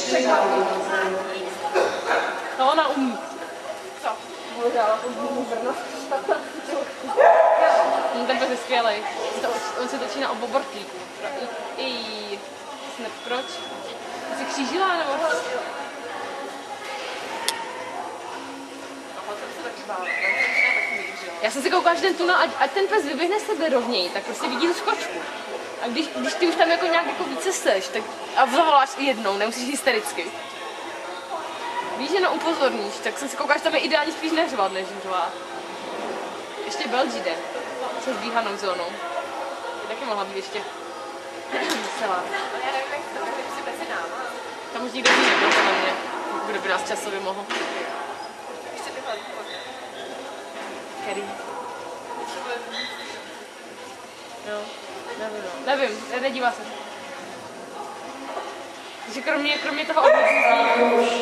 překvapí. No ona umí. Co? Možná Brno. Ten pes je skvělej. On se točí na obobortlíku. Snap, proč? Jsi křížila nebo? Já jsem si koukala, že ten tunel, ať ten pes vyběhne sebe rovněji, tak prostě vidí tu skočku. A když ty už tam jako nějak jako více seš, tak a zavoláš i jednou, nemusíš hystericky. Víš, že upozorníš, tak jsem si koukala, že tam je ideálně spíš neřvat, než řvát. Ještě Belgide, se zbíhanou zónou. Taky mohla být ještě celá. Ale já nevím, jak to mohli si mezi náma. Tam už nikdo jiný nebyl na mě, kdo by nás časově mohl. Ještě tyhle východně. Který? Jo, nevím, nedívá se. Takže kromě toho obrazí.